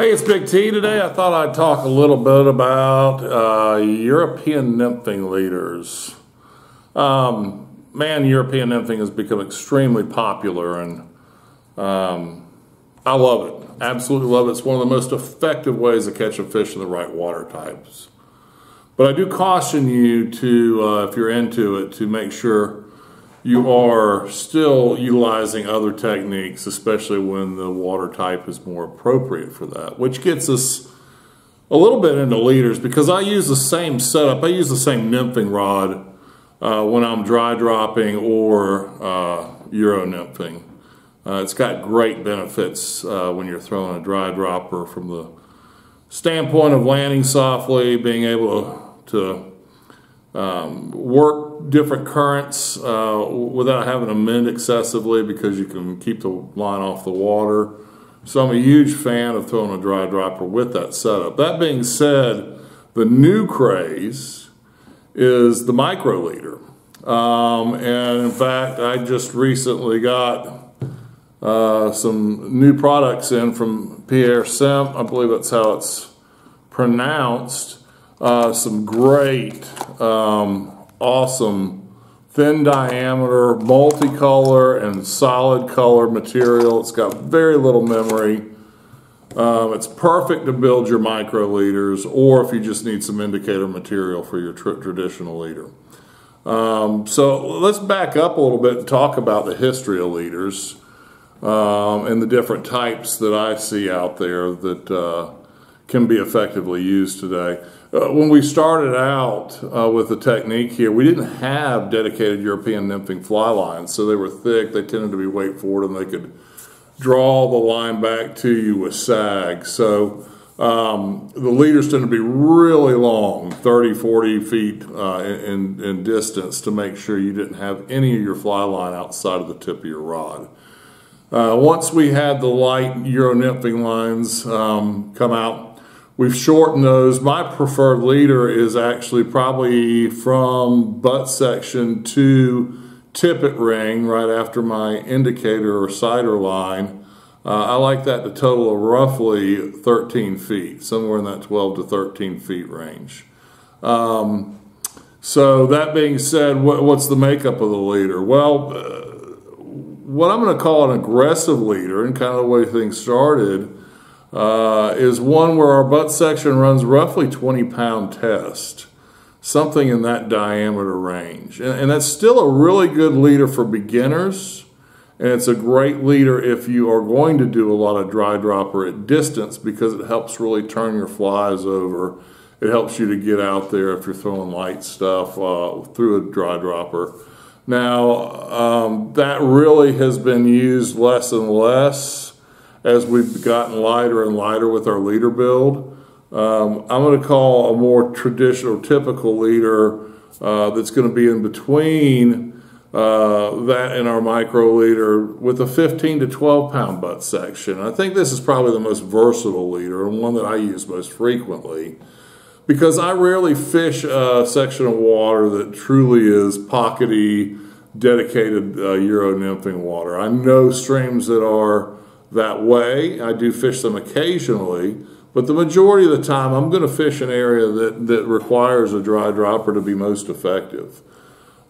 Hey, it's Big T today. I thought I'd talk a little bit about European nymphing leaders. European nymphing has become extremely popular, and I love it. Absolutely love it. It's one of the most effective ways of catching fish in the right water types. But I do caution you to, if you're into it, to make sure you are still utilizing other techniques, especially when the water type is more appropriate for that, which gets us a little bit into leaders, because I use the same setup. I use the same nymphing rod when I'm dry dropping or Euro nymphing. It's got great benefits when you're throwing a dry dropper from the standpoint of landing softly, being able to work different currents without having to mend excessively, because you can keep the line off the water. So I'm a huge fan of throwing a dry dropper with that setup. That being said, the new craze is the micro leader. And in fact, I just recently got some new products in from Pierre Simp. I believe that's how it's pronounced. Some great, awesome, thin diameter, multicolor, and solid color material. It's got very little memory. It's perfect to build your micro leaders, or if you just need some indicator material for your traditional leader. So let's back up a little bit and talk about the history of leaders and the different types that I see out there that can be effectively used today. When we started out with the technique here, we didn't have dedicated European nymphing fly lines, so they were thick, they tended to be weight forward, and they could draw the line back to you with sag. So the leaders tend to be really long, 30, 40 feet in distance, to make sure you didn't have any of your fly line outside of the tip of your rod. Once we had the light Euro nymphing lines come out, we've shortened those. My preferred leader is actually probably from butt section to tippet ring, right after my indicator or sighter line. I like that to total of roughly 13 feet, somewhere in that 12 to 13 feet range. So that being said, what's the makeup of the leader? Well, what I'm going to call an aggressive leader, and kind of the way things started, is one where our butt section runs roughly 20-pound test, something in that diameter range. And that's still a really good leader for beginners, and it's a great leader if you are going to do a lot of dry dropper at distance, because it helps really turn your flies over. It helps you to get out there if you're throwing light stuff through a dry dropper. Now, that really has been used less and less as we've gotten lighter and lighter with our leader build. I'm going to call a more traditional, typical leader that's going to be in between that and our micro leader, with a 15 to 12 pound butt section. I think this is probably the most versatile leader, and one that I use most frequently, because I rarely fish a section of water that truly is pockety, dedicated Euro nymphing water. I know streams that are that way. I do fish them occasionally, but the majority of the time I'm going to fish an area that requires a dry dropper to be most effective.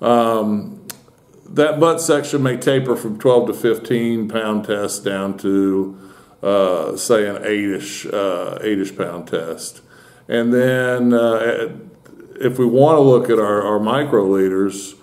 That butt section may taper from 12 to 15 pound test down to say an 8-ish pound test. And then if we want to look at our micro leaders,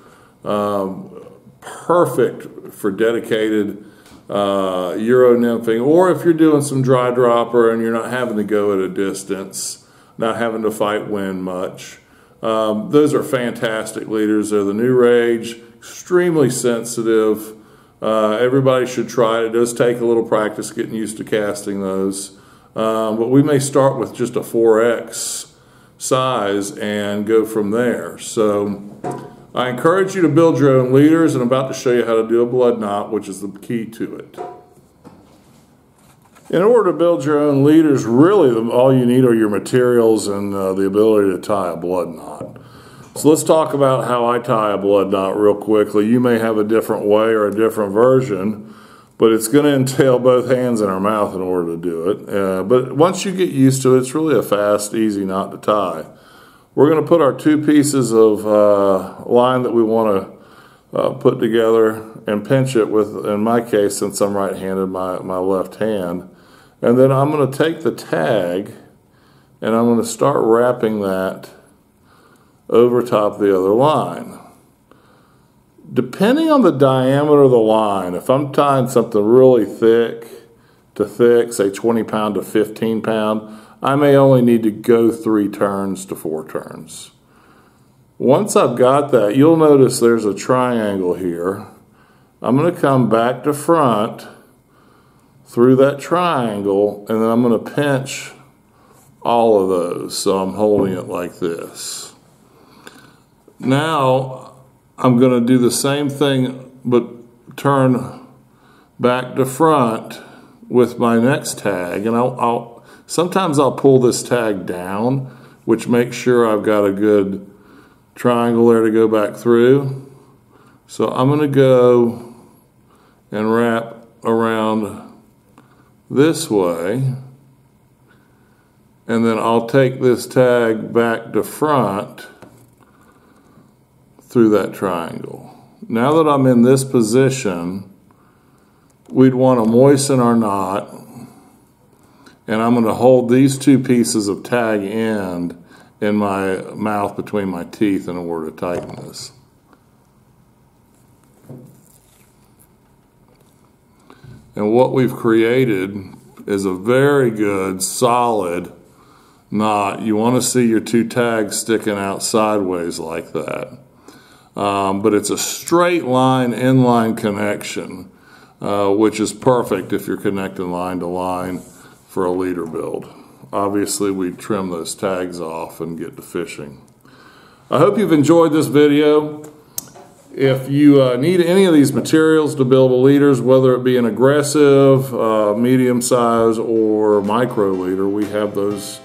perfect for dedicated Euro nymphing, or if you're doing some dry dropper and you're not having to go at a distance, not having to fight wind much. Those are fantastic leaders. They're the new rage, extremely sensitive. Everybody should try it. It does take a little practice getting used to casting those. But we may start with just a 4X size and go from there. So I encourage you to build your own leaders, and I'm about to show you how to do a blood knot, which is the key to it. In order to build your own leaders, really all you need are your materials and the ability to tie a blood knot. So let's talk about how I tie a blood knot real quickly. You may have a different way or a different version, but it's going to entail both hands and our mouth in order to do it. But once you get used to it, it's really a fast, easy knot to tie. We're going to put our two pieces of line that we want to put together and pinch it with, in my case, since I'm right-handed, my left hand. And then I'm going to take the tag and I'm going to start wrapping that over top the other line. Depending on the diameter of the line, if I'm tying something really thick to thick, say 20 pound to 15 pound, I may only need to go 3 turns to 4 turns. Once I've got that, you'll notice there's a triangle here. I'm going to come back to front through that triangle, and then I'm going to pinch all of those. So I'm holding it like this. Now I'm going to do the same thing, but turn back to front with my next tag, and sometimes I'll pull this tag down, which makes sure I've got a good triangle there to go back through. So I'm going to go and wrap around this way, and then I'll take this tag back to front through that triangle. Now that I'm in this position, we'd want to moisten our knot, and I'm going to hold these two pieces of tag end in my mouth between my teeth in order to tighten this. And what we've created is a very good, solid knot. You want to see your two tags sticking out sideways like that. But it's a straight line, inline connection, which is perfect if you're connecting line to line for a leader build. Obviously, we trim those tags off and get to fishing. I hope you've enjoyed this video. If you need any of these materials to build a leaders, whether it be an aggressive, medium size, or micro leader, we have those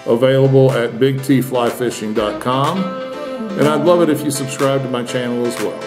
available at bigtflyfishing.com. And I'd love it if you subscribe to my channel as well.